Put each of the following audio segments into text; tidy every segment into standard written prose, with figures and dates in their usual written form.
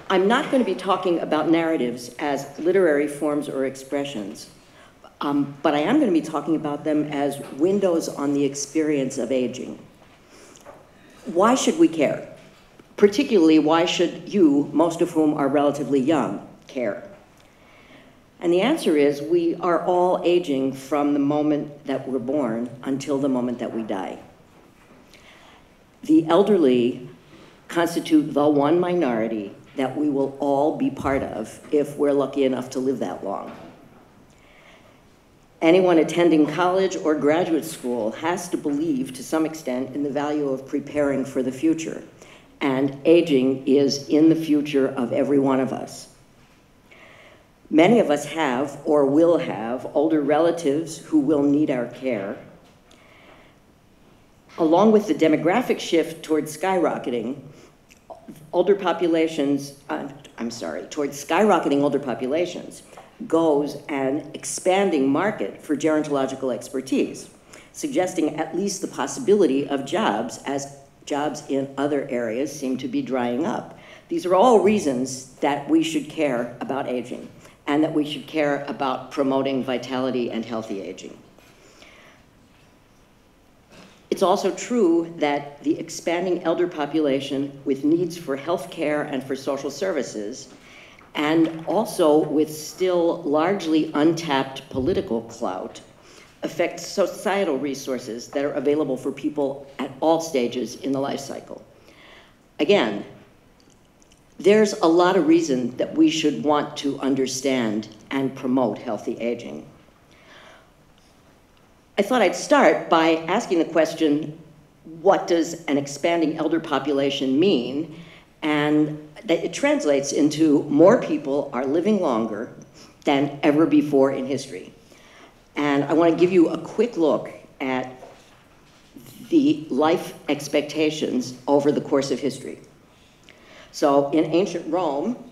I'm not going to be talking about narratives as literary forms or expressions, but I am going to be talking about them as windows on the experience of aging. Why should we care? Particularly, why should you, most of whom are relatively young, care? And the answer is, we are all aging from the moment that we're born until the moment that we die. The elderly constitute the one minority that we will all be part of if we're lucky enough to live that long. Anyone attending college or graduate school has to believe to some extent in the value of preparing for the future. And aging is in the future of every one of us. Many of us have or will have older relatives who will need our care. Along with the demographic shift towards skyrocketing older populations, towards skyrocketing older populations, goes an expanding market for gerontological expertise, suggesting at least the possibility of jobs as jobs in other areas seem to be drying up. These are all reasons that we should care about aging and that we should care about promoting vitality and healthy aging. It's also true that the expanding elder population with needs for health care and for social services, and also with still largely untapped political clout, affects societal resources that are available for people at all stages in the life cycle. Again, there's a lot of reason that we should want to understand and promote healthy aging. I thought I'd start by asking the question, what does an expanding elder population mean? And that it translates into more people are living longer than ever before in history. And I want to give you a quick look at the life expectations over the course of history. So in ancient Rome,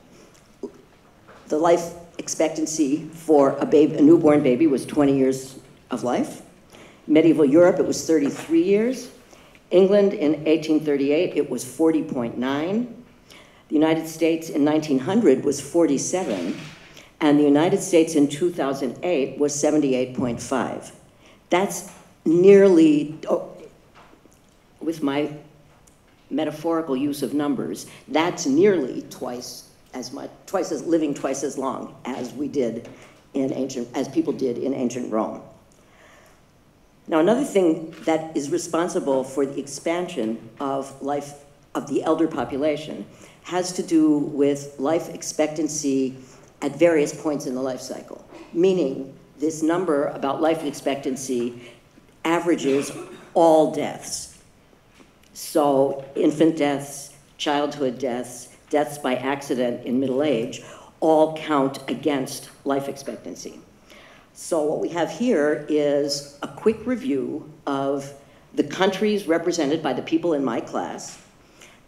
the life expectancy for a newborn baby was 20 years of life. Medieval Europe, it was 33 years. England in 1838, it was 40.9. The United States in 1900 was 47. And the United States in 2008 was 78.5. That's nearly, with my metaphorical use of numbers, that's nearly twice as living twice as long as we did as people did in ancient Rome. Now, another thing that is responsible for the expansion of the elder population has to do with life expectancy at various points in the life cycle, meaning this number about life expectancy averages all deaths. So infant deaths, childhood deaths, deaths by accident in middle age, all count against life expectancy. So what we have here is a quick review of the countries represented by the people in my class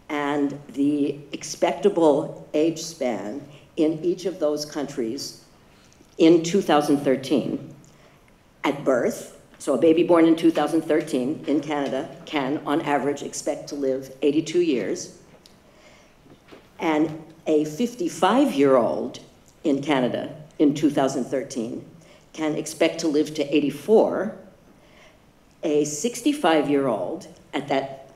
and the expectable age span in each of those countries in 2013 at birth. So a baby born in 2013 in Canada can, on average, expect to live 82 years. And a 55-year-old in Canada in 2013 can expect to live to 84. A 65-year-old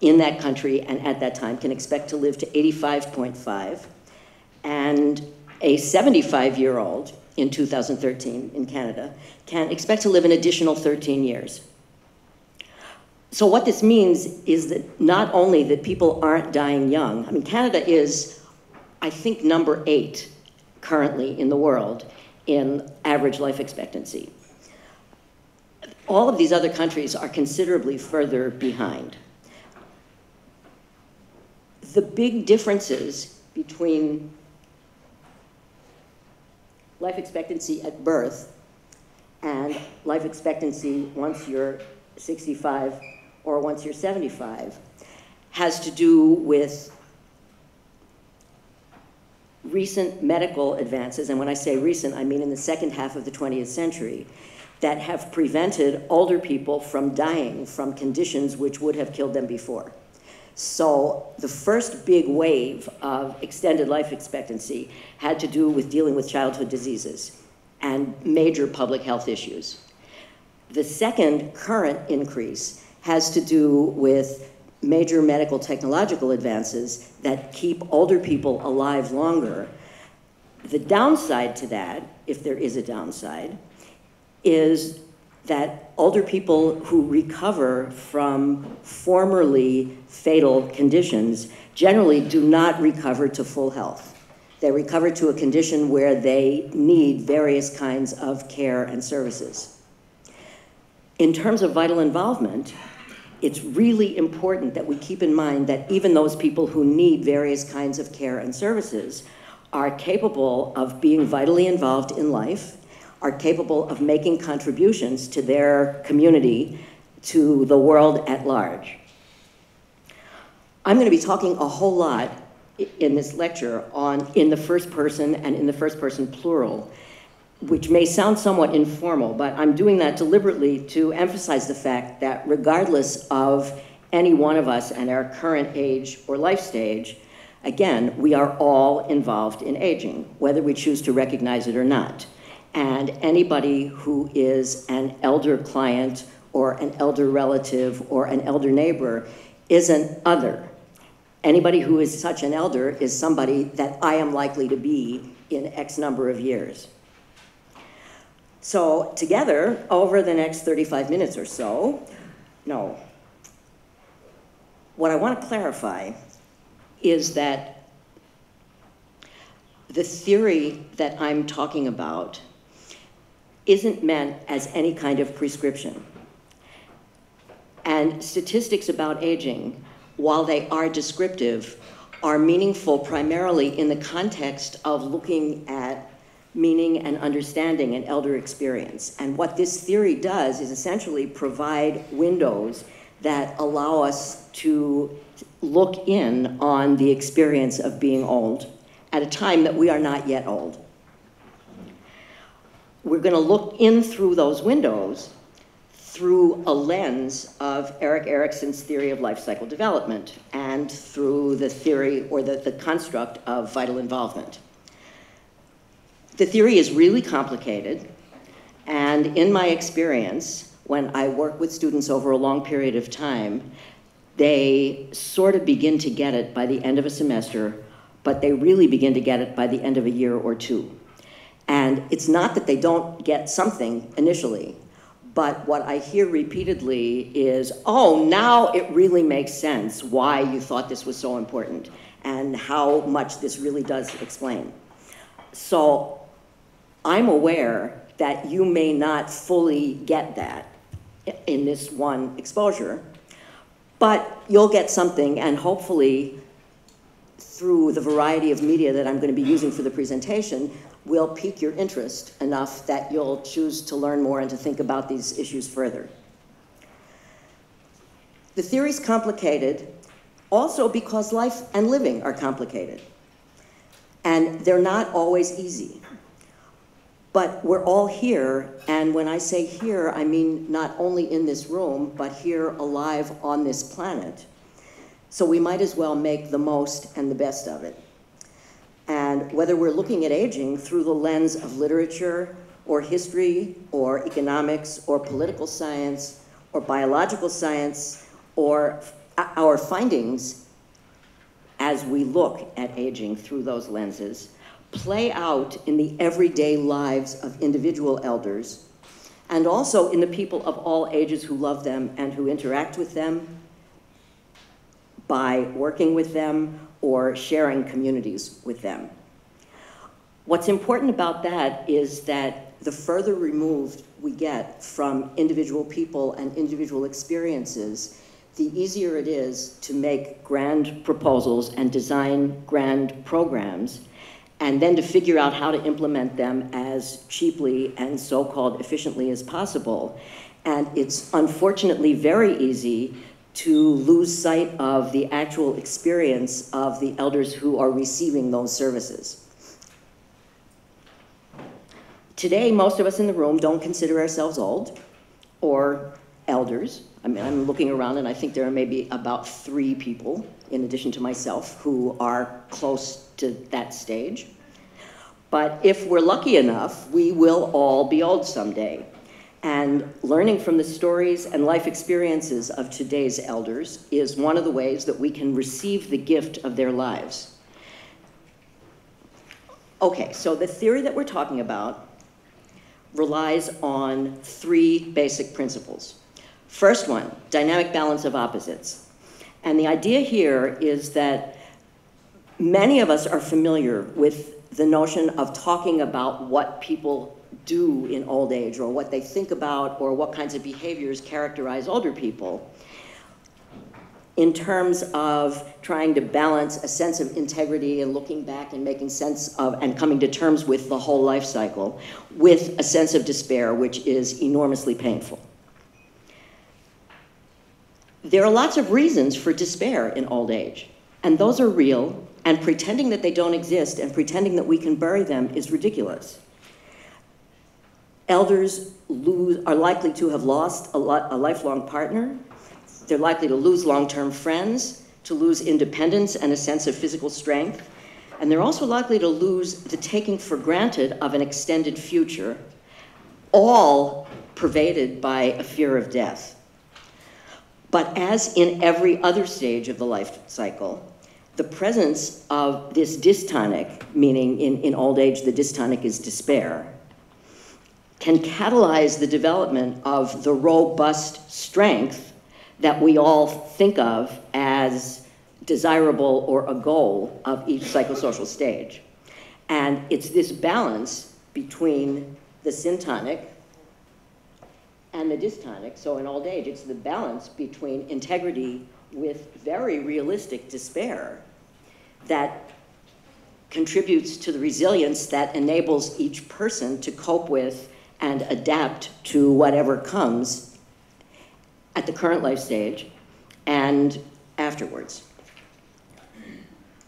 in that country and at that time can expect to live to 85.5. And a 75-year-old in 2013 in Canada can expect to live an additional 13 years. So what this means is that not only that people aren't dying young, I mean, Canada is, I think, number 8 currently in the world in average life expectancy. All of these other countries are considerably further behind. The big differences between life expectancy at birth and life expectancy once you're 65 or once you're 75 has to do with recent medical advances, and when I say recent, I mean in the second half of the 20th century, that have prevented older people from dying from conditions which would have killed them before. So the first big wave of extended life expectancy had to do with dealing with childhood diseases and major public health issues. The second current increase has to do with major medical technological advances that keep older people alive longer. The downside to that, if there is a downside, is that older people who recover from formerly fatal conditions generally do not recover to full health. They recover to a condition where they need various kinds of care and services. In terms of vital involvement, it's really important that we keep in mind that even those people who need various kinds of care and services are capable of being vitally involved in life, are capable of making contributions to their community, to the world at large. I'm going to be talking a whole lot in this lecture on in the first person and in the first person plural, which may sound somewhat informal, but I'm doing that deliberately to emphasize the fact that regardless of any one of us and our current age or life stage, again, we are all involved in aging, whether we choose to recognize it or not. And anybody who is an elder client or an elder relative or an elder neighbor is an other. Anybody who is such an elder is somebody that I am likely to be in X number of years. So together, over the next 35 minutes or so, what I want to clarify is that the theory that I'm talking about isn't meant as any kind of prescription. And statistics about aging, while they are descriptive, are meaningful primarily in the context of looking at meaning and understanding an elder experience. And what this theory does is essentially provide windows that allow us to look in on the experience of being old at a time that we are not yet old. We're going to look in through those windows through a lens of Erik Erikson's theory of life cycle development and through the theory or the construct of vital involvement. The theory is really complicated, and in my experience, when I work with students over a long period of time, they sort of begin to get it by the end of a semester, but they really begin to get it by the end of a year or two. And it's not that they don't get something initially, but what I hear repeatedly is, oh, now it really makes sense why you thought this was so important and how much this really does explain. So I'm aware that you may not fully get that in this one exposure, but you'll get something, and hopefully through the variety of media that I'm going to be using for the presentation will pique your interest enough that you'll choose to learn more and to think about these issues further. The theory's complicated also because life and living are complicated, and they're not always easy. But we're all here, and when I say here, I mean not only in this room, but here alive on this planet. So we might as well make the most and the best of it. And whether we're looking at aging through the lens of literature or history or economics or political science or biological science or our findings as we look at aging through those lenses, play out in the everyday lives of individual elders, and also in the people of all ages who love them and who interact with them by working with them or sharing communities with them. What's important about that is that the further removed we get from individual people and individual experiences, the easier it is to make grand proposals and design grand programs, and then to figure out how to implement them as cheaply and so-called efficiently as possible. And it's unfortunately very easy to lose sight of the actual experience of the elders who are receiving those services. Today, most of us in the room don't consider ourselves old, or elders. I mean, I'm looking around and I think there are maybe about 3 people, in addition to myself, who are close to that stage. But if we're lucky enough, we will all be old someday. And learning from the stories and life experiences of today's elders is one of the ways that we can receive the gift of their lives. Okay, so the theory that we're talking about relies on 3 basic principles. First one, dynamic balance of opposites. And the idea here is that many of us are familiar with the notion of talking about what people do in old age, or what they think about, or what kinds of behaviors characterize older people, in terms of trying to balance a sense of integrity and looking back and making sense of and coming to terms with the whole life cycle, with a sense of despair, which is enormously painful. There are lots of reasons for despair in old age, and those are real, and pretending that they don't exist and pretending that we can bury them is ridiculous. Elders are likely to have lost a lifelong partner. They're likely to lose long-term friends, to lose independence and a sense of physical strength, and they're also likely to lose the taking for granted of an extended future, all pervaded by a fear of death. But as in every other stage of the life cycle, the presence of this dystonic, meaning in old age the dystonic is despair, can catalyze the development of the robust strength that we all think of as desirable or a goal of each psychosocial stage. And it's this balance between the syntonic and the dystonic. So in old age, it's the balance between integrity with very realistic despair that contributes to the resilience that enables each person to cope with and adapt to whatever comes at the current life stage and afterwards.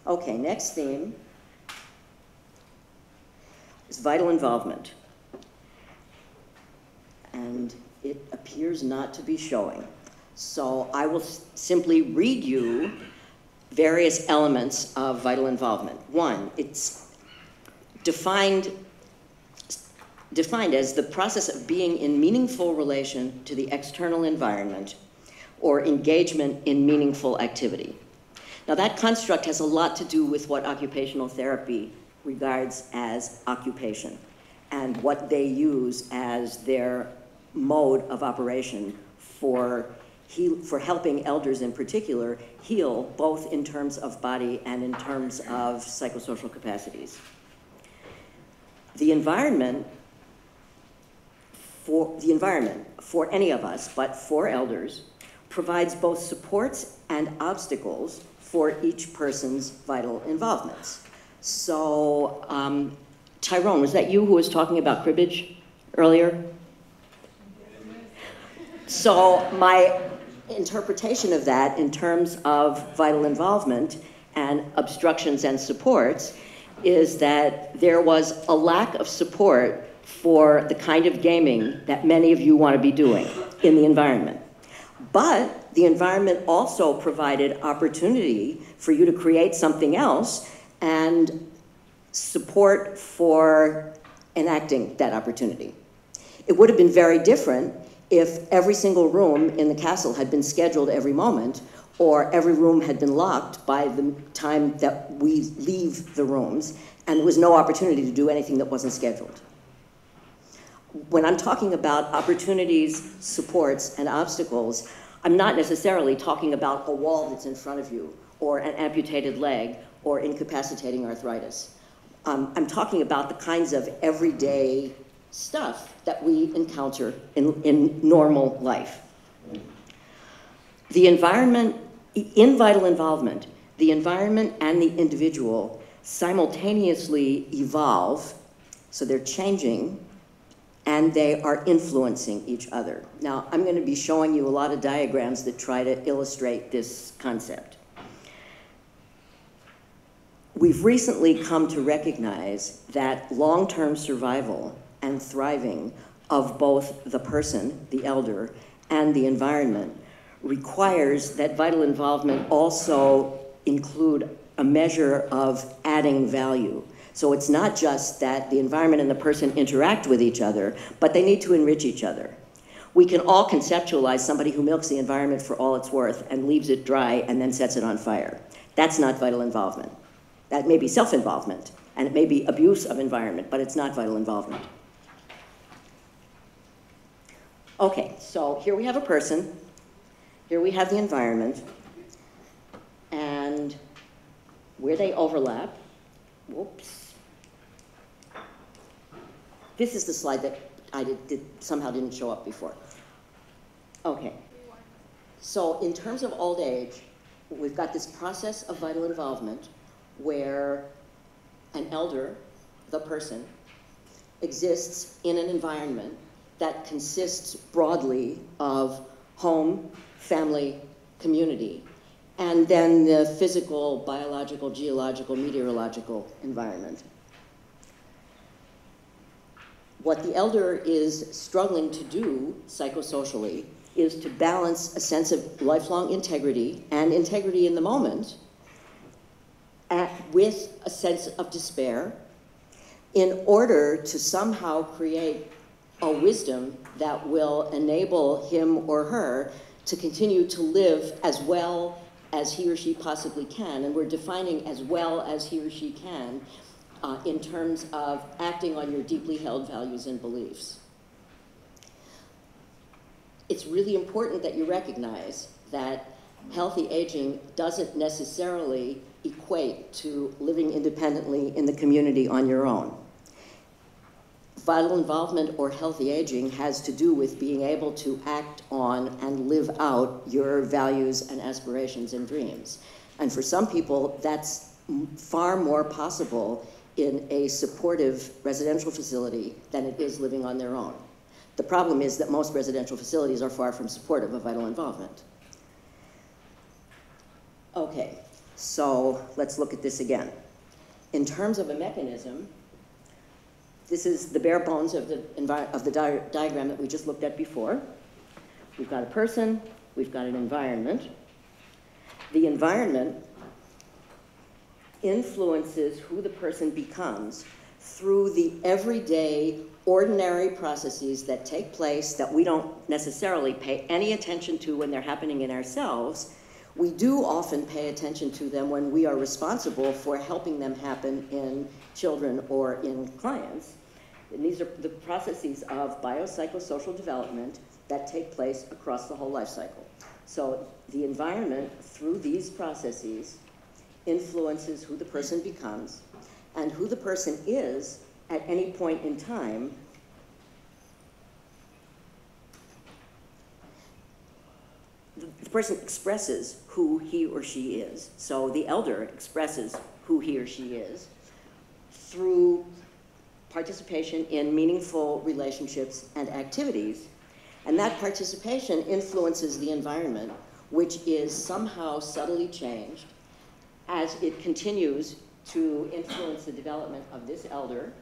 Okay, next theme is vital involvement. And it appears not to be showing. So I will simply read you various elements of vital involvement. One, it's defined as the process of being in meaningful relation to the external environment or engagement in meaningful activity. Now that construct has a lot to do with what occupational therapy regards as occupation and what they use as their mode of operation for helping elders in particular heal, both in terms of body and in terms of psychosocial capacities. The environment for any of us, but for elders, provides both supports and obstacles for each person's vital involvements. So, Tyrone, was that you who was talking about cribbage earlier? So my interpretation of that in terms of vital involvement and obstructions and supports is that there was a lack of support for the kind of gaming that many of you want to be doing in the environment. But the environment also provided opportunity for you to create something else and support for enacting that opportunity. It would have been very different if every single room in the castle had been scheduled every moment, or every room had been locked by the time that we leave the rooms, and there was no opportunity to do anything that wasn't scheduled. When I'm talking about opportunities, supports, and obstacles, I'm not necessarily talking about a wall that's in front of you, or an amputated leg, or incapacitating arthritis. I'm talking about the kinds of everyday stuff that we encounter in normal life. The environment, in vital involvement, the environment and the individual simultaneously evolve, so they're changing, and they are influencing each other. Now, I'm going to be showing you a lot of diagrams that try to illustrate this concept. We've recently come to recognize that long-term survival and thriving of both the person, the elder, and the environment requires that vital involvement also include a measure of adding value. So it's not just that the environment and the person interact with each other, but they need to enrich each other. We can all conceptualize somebody who milks the environment for all it's worth and leaves it dry and then sets it on fire. That's not vital involvement. That may be self-involvement, and it may be abuse of environment, but it's not vital involvement. Okay, so here we have a person, here we have the environment, and where they overlap, whoops. This is the slide that I somehow didn't show up before. Okay, so in terms of old age, we've got this process of vital involvement where an elder, the person, exists in an environment that consists broadly of home, family, community, and then the physical, biological, geological, meteorological environment. What the elder is struggling to do psychosocially is to balance a sense of lifelong integrity and integrity in the moment with a sense of despair in order to somehow create a wisdom that will enable him or her to continue to live as well as he or she possibly can. And we're defining as well as he or she can in terms of acting on your deeply held values and beliefs. It's really important that you recognize that healthy aging doesn't necessarily equate to living independently in the community on your own. Vital involvement or healthy aging has to do with being able to act on and live out your values and aspirations and dreams. And for some people, that's far more possible in a supportive residential facility than it is living on their own. The problem is that most residential facilities are far from supportive of vital involvement. Okay, so let's look at this again. In terms of a mechanism, this is the bare bones of the diagram that we just looked at before. We've got a person, we've got an environment. The environment influences who the person becomes through the everyday, ordinary processes that take place that we don't necessarily pay any attention to when they're happening in ourselves. We do often pay attention to them when we are responsible for helping them happen in children or in clients. And these are the processes of biopsychosocial development that take place across the whole life cycle. So the environment, through these processes, influences who the person becomes and who the person is at any point in time. The person expresses who he or she is. So the elder expresses who he or she is through participation in meaningful relationships and activities. And that participation influences the environment, which is somehow subtly changed as it continues to influence the development of this elder,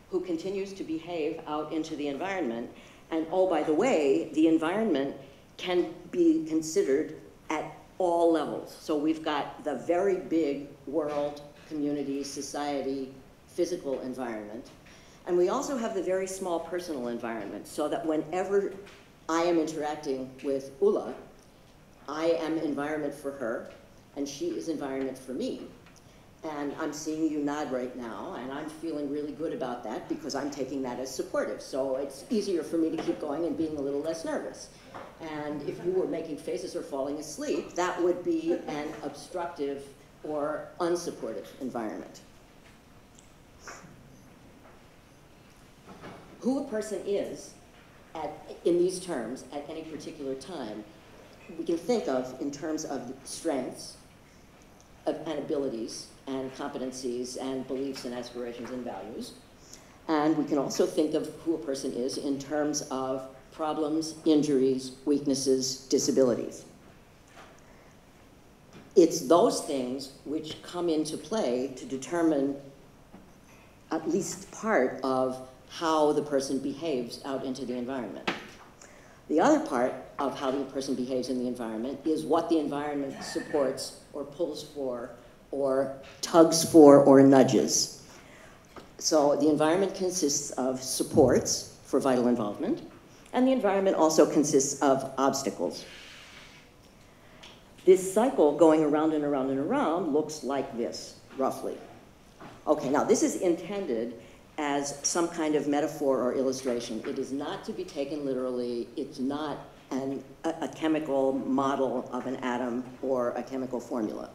who continues to behave out into the environment. And oh, by the way, the environment can be considered at all levels. So we've got the very big world, community, society, physical environment. And we also have the very small personal environment, so that whenever I am interacting with Ulla, I am environment for her, and she is environment for me. And I'm seeing you nod right now, and I'm feeling really good about that because I'm taking that as supportive. So it's easier for me to keep going and being a little less nervous. And if you were making faces or falling asleep, that would be an obstructive or unsupportive environment. Who a person is in these terms at any particular time, we can think of in terms of strengths and abilities and competencies and beliefs and aspirations and values. And we can also think of who a person is in terms of problems, injuries, weaknesses, disabilities. It's those things which come into play to determine at least part of how the person behaves out into the environment. The other part of how the person behaves in the environment is what the environment supports or pulls for or tugs for or nudges. So the environment consists of supports for vital involvement, and the environment also consists of obstacles. This cycle going around and around and around looks like this, roughly. Okay, now this is intended as some kind of metaphor or illustration. It is not to be taken literally. It's not a chemical model of an atom or a chemical formula.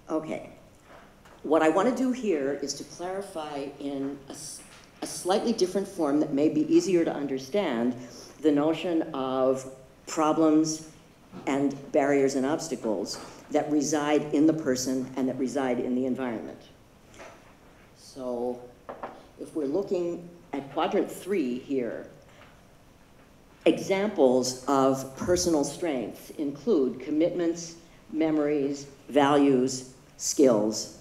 Okay, what I want to do here is to clarify in a slightly different form that may be easier to understand the notion of problems and barriers and obstacles that reside in the person and that reside in the environment. So if we're looking at quadrant 3 here, examples of personal strengths include commitments, memories, values, skills.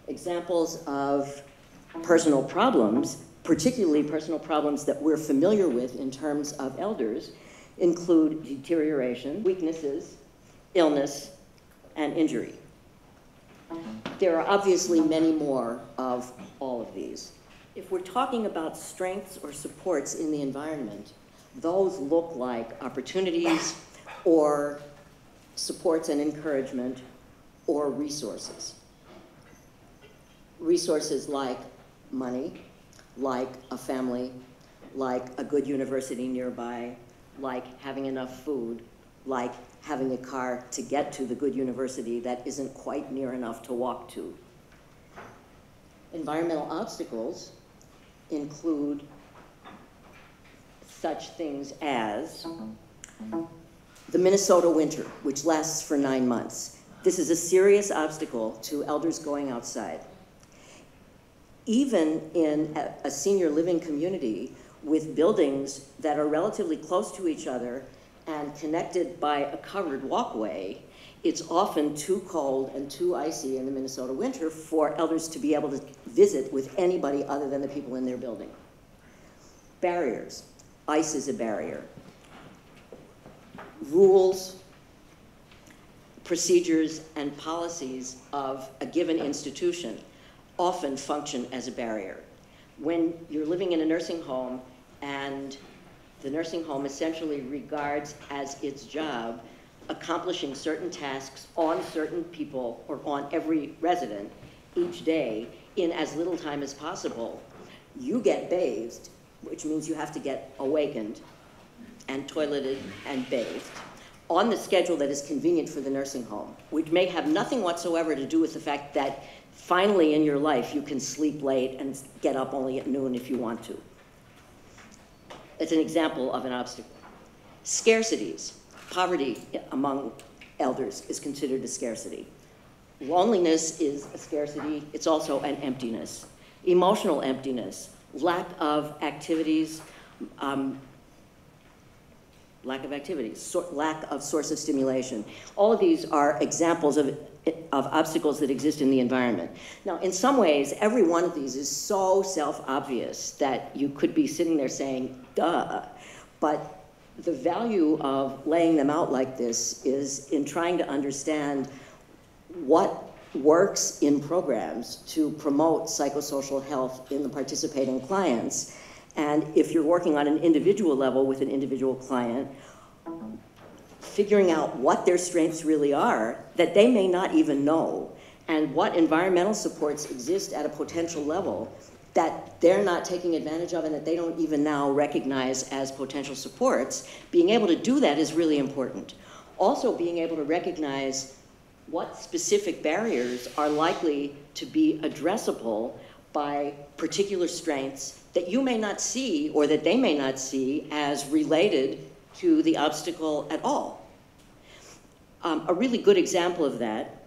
Examples of personal problems, particularly personal problems that we're familiar with in terms of elders, include deterioration, weaknesses, illness, and injury. There are obviously many more of all of these. If we're talking about strengths or supports in the environment, those look like opportunities or supports and encouragement or resources. Resources like money, like a family, like a good university nearby, like having enough food, like having a car to get to the good university that isn't quite near enough to walk to. Environmental obstacles include such things as the Minnesota winter, which lasts for 9 months. This is a serious obstacle to elders going outside. Even in a senior living community with buildings that are relatively close to each other and connected by a covered walkway, it's often too cold and too icy in the Minnesota winter for elders to be able to visit with anybody other than the people in their building. Barriers. Ice is a barrier. Rules, procedures, and policies of a given institution often function as a barrier. When you're living in a nursing home and the nursing home essentially regards as its job accomplishing certain tasks on certain people or on every resident each day in as little time as possible, you get bathed, which means you have to get awakened and toileted and bathed on the schedule that is convenient for the nursing home, which may have nothing whatsoever to do with the fact that finally in your life you can sleep late and get up only at noon if you want to. It's an example of an obstacle. Scarcities. Poverty among elders is considered a scarcity. Loneliness is a scarcity. It's also an emptiness. Emotional emptiness, lack of activities, lack of source of stimulation. All of these are examples of obstacles that exist in the environment. Now, in some ways, every one of these is so self-obvious that you could be sitting there saying, duh, but the value of laying them out like this is in trying to understand what works in programs to promote psychosocial health in the participating clients. And if you're working on an individual level with an individual client, figuring out what their strengths really are that they may not even know, and what environmental supports exist at a potential level that they're not taking advantage of and that they don't even now recognize as potential supports. Being able to do that is really important. Also, being able to recognize what specific barriers are likely to be addressable by particular strengths that you may not see or that they may not see as related to the obstacle at all. A really good example of that,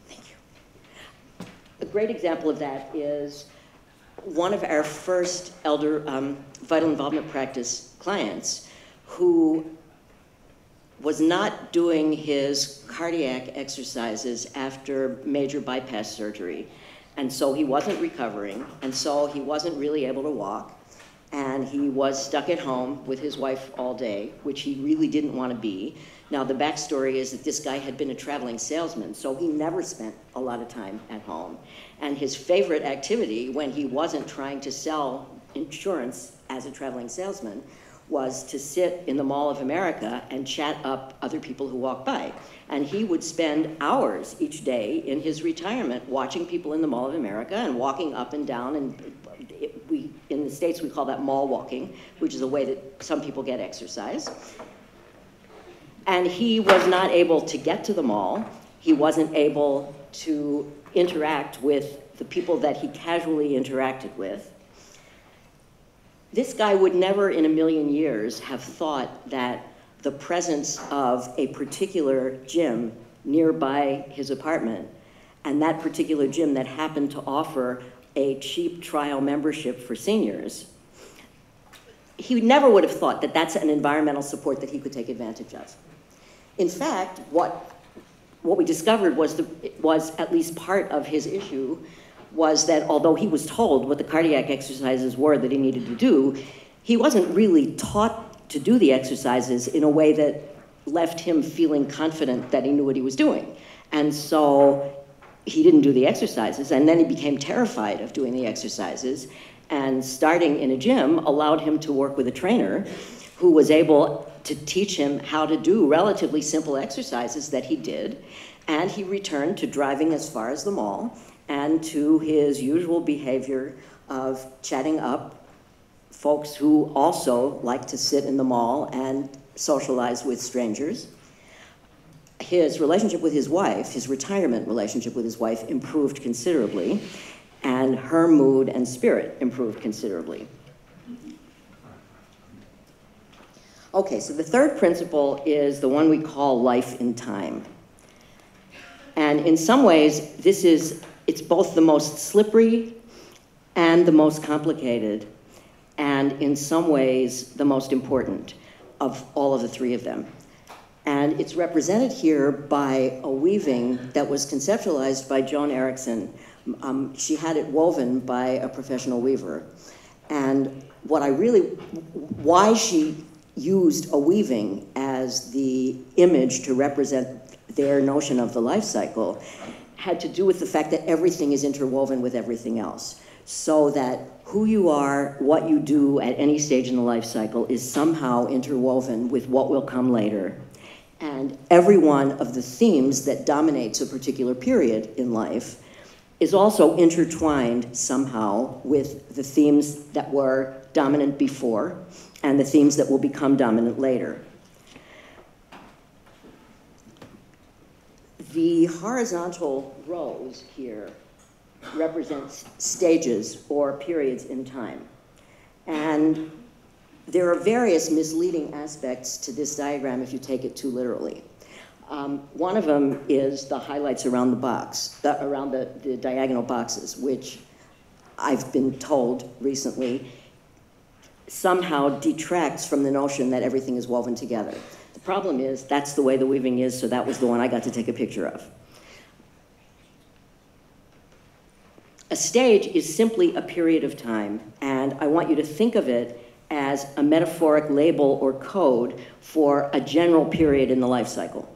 thank you. A great example of that is one of our first elder vital involvement practice clients who was not doing his cardiac exercises after major bypass surgery and so he wasn't recovering, and so he wasn't really able to walk, and he was stuck at home with his wife all day, which he really didn't want to be. Now, the backstory is that this guy had been a traveling salesman, so he never spent a lot of time at home. And his favorite activity when he wasn't trying to sell insurance as a traveling salesman was to sit in the Mall of America and chat up other people who walked by. And he would spend hours each day in his retirement watching people in the Mall of America and walking up and down. And in the States, we call that mall walking, which is a way that some people get exercise. And he was not able to get to the mall. He wasn't able to interact with the people that he casually interacted with. This guy would never in a million years have thought that the presence of a particular gym nearby his apartment, and that particular gym that happened to offer a cheap trial membership for seniors, he never would have thought that that's an environmental support that he could take advantage of. In fact, what we discovered was at least part of his issue was that although he was told what the cardiac exercises were that he needed to do, he wasn't really taught to do the exercises in a way that left him feeling confident that he knew what he was doing. And so he didn't do the exercises, and then he became terrified of doing the exercises, and starting in a gym allowed him to work with a trainer who was able to teach him how to do relatively simple exercises that he did, and he returned to driving as far as the mall and to his usual behavior of chatting up folks who also like to sit in the mall and socialize with strangers. His relationship with his wife, his retirement relationship with his wife, improved considerably, and her mood and spirit improved considerably. Okay, so the third principle is the one we call life in time. And in some ways, it's both the most slippery and the most complicated, and in some ways, the most important of all of the three of them. And it's represented here by a weaving that was conceptualized by Joan Erickson. She had it woven by a professional weaver. And why she used a weaving as the image to represent their notion of the life cycle had to do with the fact that everything is interwoven with everything else. So that who you are, what you do at any stage in the life cycle is somehow interwoven with what will come later. And every one of the themes that dominates a particular period in life is also intertwined somehow with the themes that were dominant before and the themes that will become dominant later. The horizontal rows here represent stages or periods in time. And there are various misleading aspects to this diagram if you take it too literally. One of them is the highlights around the box, around the diagonal boxes, which I've been told recently somehow detracts from the notion that everything is woven together. The problem is that's the way the weaving is, so that was the one I got to take a picture of. A stage is simply a period of time, and I want you to think of it as a metaphoric label or code for a general period in the life cycle.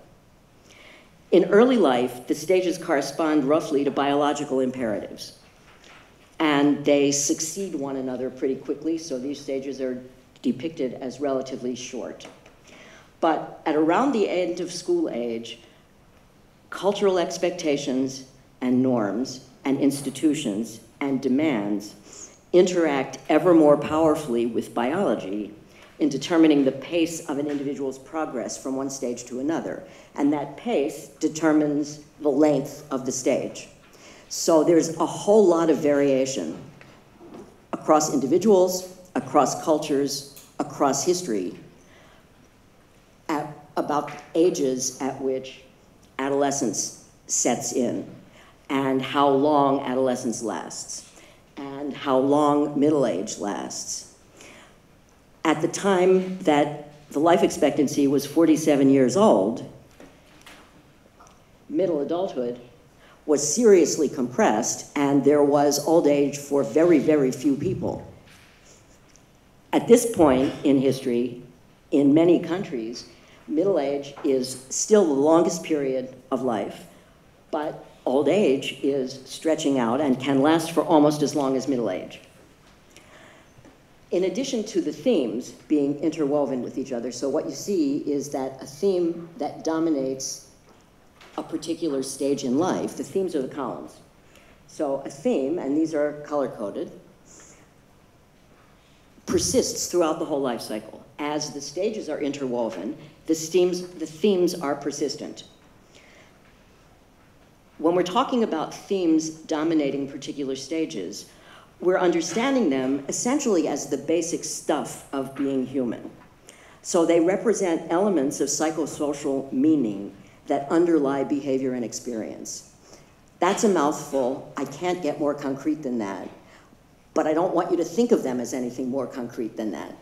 In early life, the stages correspond roughly to biological imperatives, and they succeed one another pretty quickly, so these stages are depicted as relatively short. But at around the end of school age, cultural expectations and norms and institutions and demands interact ever more powerfully with biology in determining the pace of an individual's progress from one stage to another. And that pace determines the length of the stage. So there's a whole lot of variation across individuals, across cultures, across history, about ages at which adolescence sets in, and how long adolescence lasts, and how long middle age lasts. At the time that the life expectancy was 47 years old, middle adulthood was seriously compressed, and there was old age for very, very few people. At this point in history, in many countries, middle age is still the longest period of life, but old age is stretching out and can last for almost as long as middle age. In addition to the themes being interwoven with each other, so what you see is that a theme that dominates a particular stage in life, the themes are the columns. So a theme, and these are color-coded, persists throughout the whole life cycle. As the stages are interwoven, the themes are persistent. When we're talking about themes dominating particular stages, we're understanding them essentially as the basic stuff of being human. So they represent elements of psychosocial meaning that underlie behavior and experience. That's a mouthful. I can't get more concrete than that, but I don't want you to think of them as anything more concrete than that.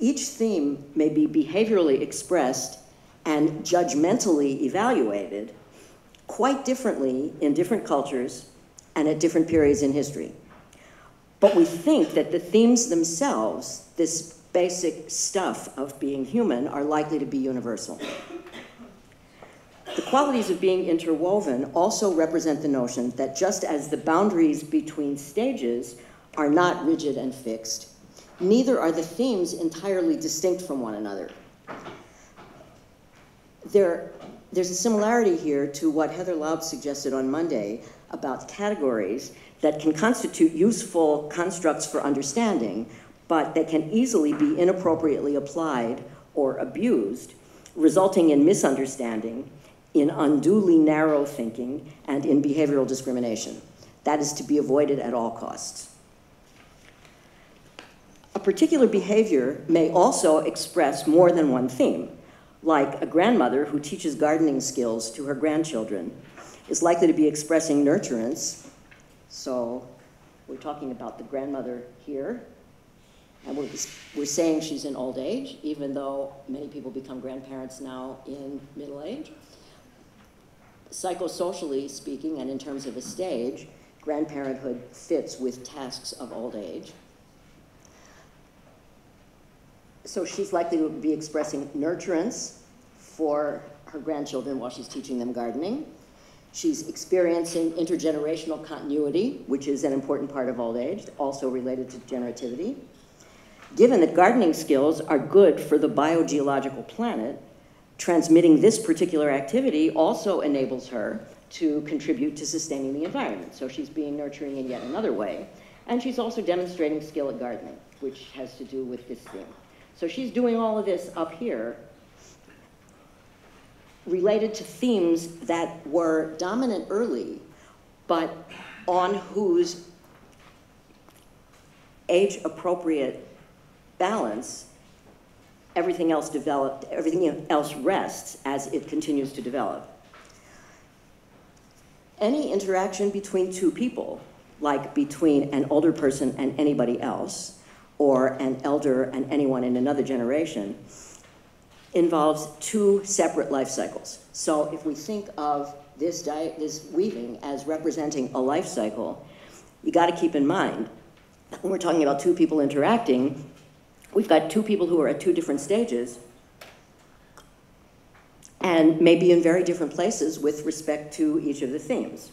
Each theme may be behaviorally expressed and judgmentally evaluated quite differently in different cultures and at different periods in history. But we think that the themes themselves, this basic stuff of being human, are likely to be universal. The qualities of being interwoven also represent the notion that just as the boundaries between stages are not rigid and fixed, neither are the themes entirely distinct from one another. There's a similarity here to what Heather Laub suggested on Monday about categories that can constitute useful constructs for understanding, but that can easily be inappropriately applied or abused, resulting in misunderstanding, in unduly narrow thinking, and in behavioral discrimination. That is to be avoided at all costs. A particular behavior may also express more than one theme, like a grandmother who teaches gardening skills to her grandchildren is likely to be expressing nurturance. So we're talking about the grandmother here, and we're saying she's in old age, even though many people become grandparents now in middle age. Psychosocially speaking, and in terms of a stage, grandparenthood fits with tasks of old age. So she's likely to be expressing nurturance for her grandchildren while she's teaching them gardening. She's experiencing intergenerational continuity, which is an important part of old age, also related to generativity. Given that gardening skills are good for the biogeological planet, transmitting this particular activity also enables her to contribute to sustaining the environment. So she's being nurturing in yet another way. And she's also demonstrating skill at gardening, which has to do with this theme. So she's doing all of this up here related to themes that were dominant early, but on whose age-appropriate balance everything else rests as it continues to develop. Any interaction between two people, like between an older person and anybody else, or an elder and anyone in another generation, involves two separate life cycles. So if we think of this weaving as representing a life cycle, you got to keep in mind, when we're talking about two people interacting, we've got two people who are at two different stages and maybe in very different places with respect to each of the themes.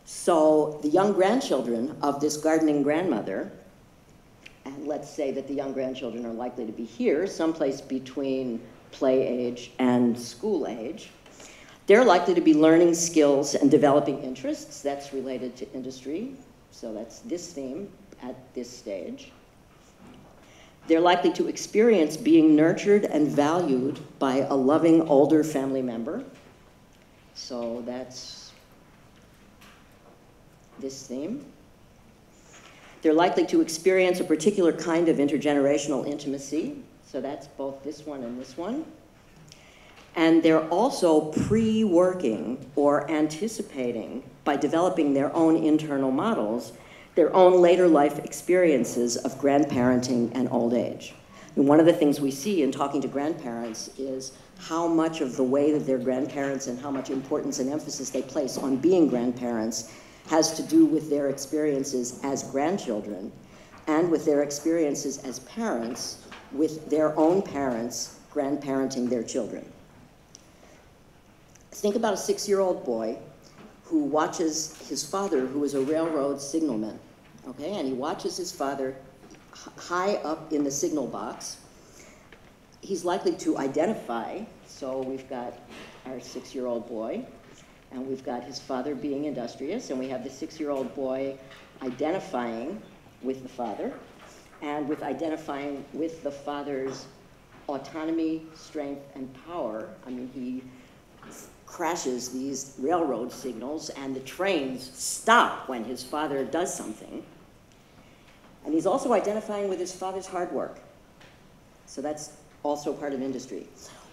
So the young grandchildren of this gardening grandmother, and let's say that the young grandchildren are likely to be here, someplace between play age and school age, they're likely to be learning skills and developing interests. That's related to industry, so that's this theme at this stage. They're likely to experience being nurtured and valued by a loving older family member. So that's this theme. They're likely to experience a particular kind of intergenerational intimacy. So that's both this one and this one. And they're also pre-working or anticipating, by developing their own internal models, their own later life experiences of grandparenting and old age. And one of the things we see in talking to grandparents is how much of the way that they're grandparents and how much importance and emphasis they place on being grandparents has to do with their experiences as grandchildren and with their experiences as parents with their own parents grandparenting their children. Think about a 6-year-old boy who watches his father, who is a railroad signalman, okay? And he watches his father high up in the signal box. He's likely to identify, so we've got our 6-year-old boy, and we've got his father being industrious, and we have the 6-year-old boy identifying with the father, and with identifying with the father's autonomy, strength, and power. I mean, he crashes these railroad signals, and the trains stop when his father does something. And he's also identifying with his father's hard work. So that's also part of industry.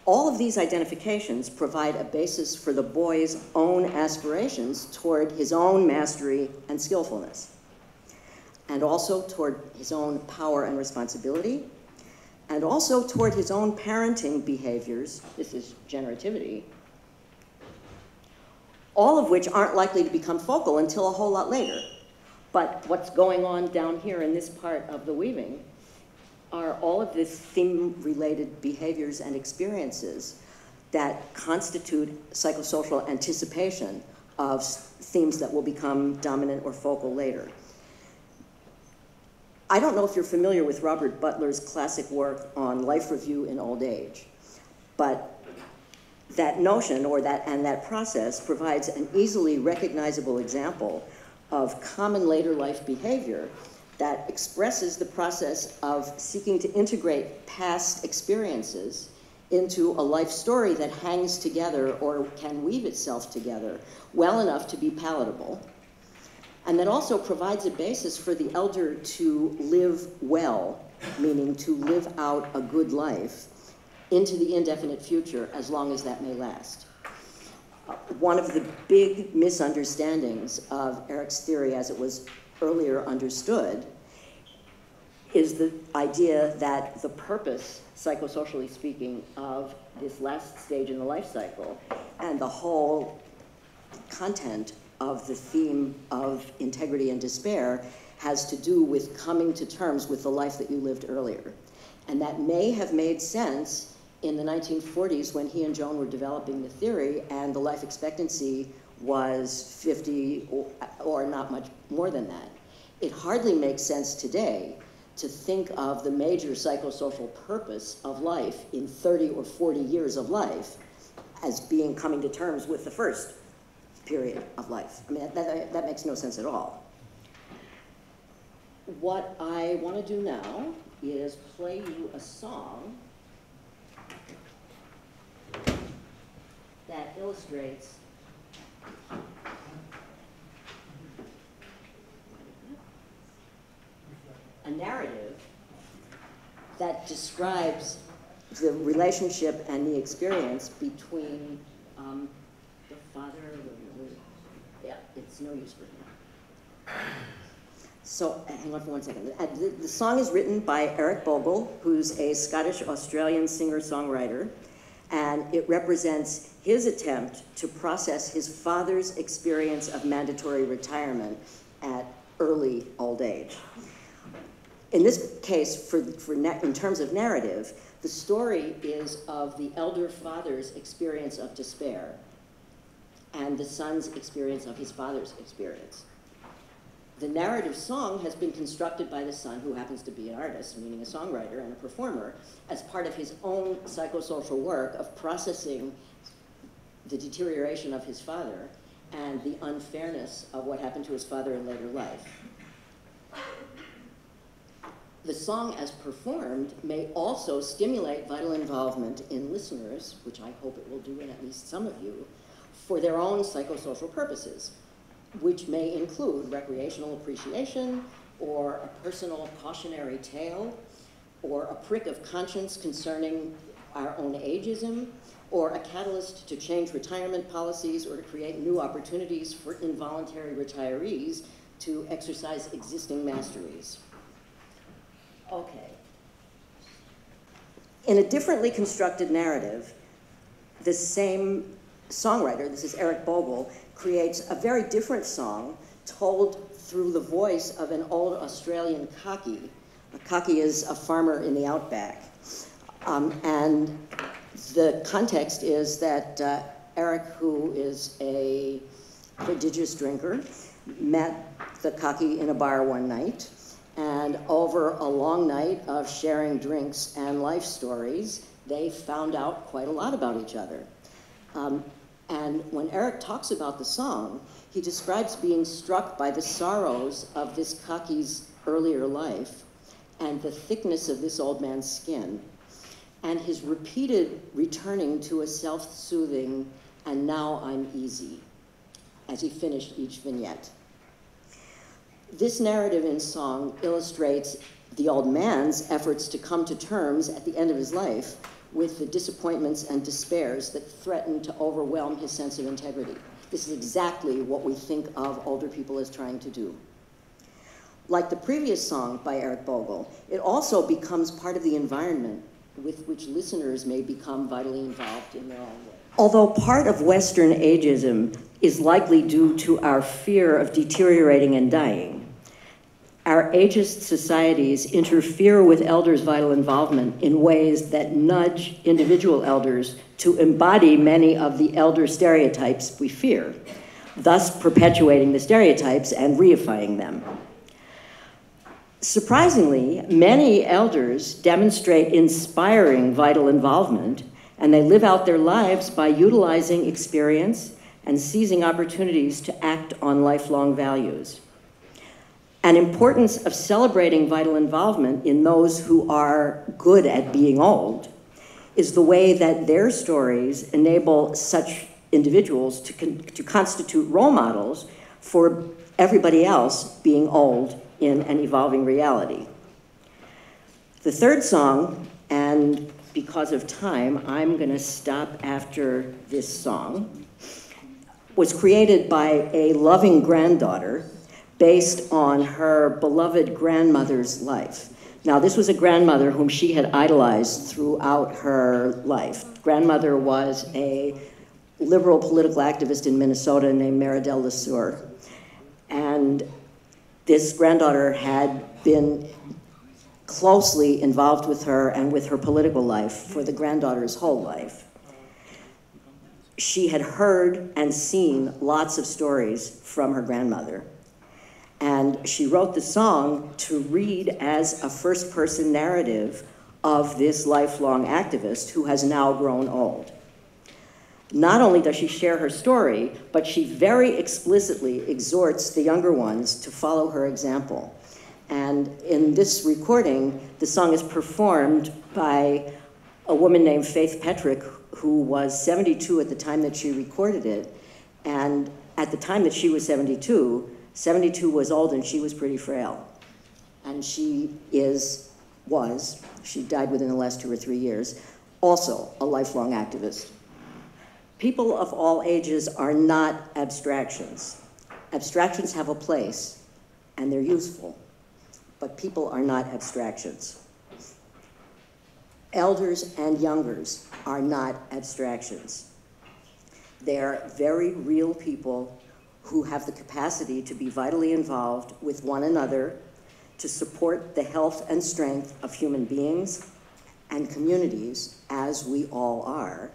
All of these identifications provide a basis for the boy's own aspirations toward his own mastery and skillfulness, and also toward his own power and responsibility, and also toward his own parenting behaviors. This is generativity, all of which aren't likely to become focal until a whole lot later. But what's going on down here in this part of the weaving are all of these theme-related behaviors and experiences that constitute psychosocial anticipation of themes that will become dominant or focal later. I don't know if you're familiar with Robert Butler's classic work on life review in old age, but that notion and that process provides an easily recognizable example of common later life behavior that expresses the process of seeking to integrate past experiences into a life story that hangs together or can weave itself together well enough to be palatable, and that also provides a basis for the elder to live well, meaning to live out a good life into the indefinite future as long as that may last. One of the big misunderstandings of Eric's theory as it was earlier understood is the idea that the purpose, psychosocially speaking, of this last stage in the life cycle and the whole content of the theme of integrity and despair has to do with coming to terms with the life that you lived earlier. And that may have made sense in the 1940s when he and Joan were developing the theory and the life expectancy was 50 or not much more than that. It hardly makes sense today to think of the major psychosocial purpose of life in 30 or 40 years of life as being coming to terms with the first period of life. I mean, that makes no sense at all. What I want to do now is play you a song that illustrates a narrative that describes the relationship and the experience between the father, yeah, it's no use for him. So, hang on for 1 second. The song is written by Eric Bogle, who's a Scottish-Australian singer-songwriter, and it represents his attempt to process his father's experience of mandatory retirement at early old age. In this case, in terms of narrative, the story is of the elder father's experience of despair and the son's experience of his father's experience. The narrative song has been constructed by the son, who happens to be an artist, meaning a songwriter and a performer, as part of his own psychosocial work of processing the deterioration of his father and the unfairness of what happened to his father in later life. The song as performed may also stimulate vital involvement in listeners, which I hope it will do in at least some of you, for their own psychosocial purposes, which may include recreational appreciation, or a personal cautionary tale, or a prick of conscience concerning our own ageism, or a catalyst to change retirement policies or to create new opportunities for involuntary retirees to exercise existing masteries. Okay. In a differently constructed narrative, the same songwriter, this is Eric Bogle, creates a very different song told through the voice of an old Australian cocky. A cocky is a farmer in the outback. And the context is that Eric, who is a prodigious drinker, met the cocky in a bar one night, and over a long night of sharing drinks and life stories, they found out quite a lot about each other. And when Eric talks about the song, he describes being struck by the sorrows of this cocky's earlier life and the thickness of this old man's skin, and his repeated returning to a self-soothing, and now I'm easy, as he finished each vignette. This narrative in song illustrates the old man's efforts to come to terms at the end of his life with the disappointments and despairs that threaten to overwhelm his sense of integrity. This is exactly what we think of older people as trying to do. Like the previous song by Eric Bogle, it also becomes part of the environment with which listeners may become vitally involved in their own way. Although part of Western ageism is likely due to our fear of deteriorating and dying, our ageist societies interfere with elders' vital involvement in ways that nudge individual elders to embody many of the elder stereotypes we fear, thus perpetuating the stereotypes and reifying them. Surprisingly, many elders demonstrate inspiring vital involvement, and they live out their lives by utilizing experience and seizing opportunities to act on lifelong values. An importance of celebrating vital involvement in those who are good at being old is the way that their stories enable such individuals to constitute role models for everybody else being old in an evolving reality. The third song, and because of time, I'm gonna stop after this song, was created by a loving granddaughter based on her beloved grandmother's life. Now, this was a grandmother whom she had idolized throughout her life. Grandmother was a liberal political activist in Minnesota named Maridel LeSueur. And this granddaughter had been closely involved with her and with her political life for the granddaughter's whole life. She had heard and seen lots of stories from her grandmother. And she wrote the song to read as a first-person narrative of this lifelong activist who has now grown old. Not only does she share her story, but she very explicitly exhorts the younger ones to follow her example. And in this recording, the song is performed by a woman named Faith Petric, who was 72 at the time that she recorded it. And at the time that she was 72 was old and she was pretty frail. And she died within the last 2 or 3 years, also a lifelong activist. People of all ages are not abstractions. Abstractions have a place and they're useful, but people are not abstractions. Elders and youngers are not abstractions. They're very real people who have the capacity to be vitally involved with one another to support the health and strength of human beings and communities, as we all are,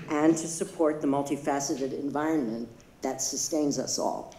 and to support the multifaceted environment that sustains us all.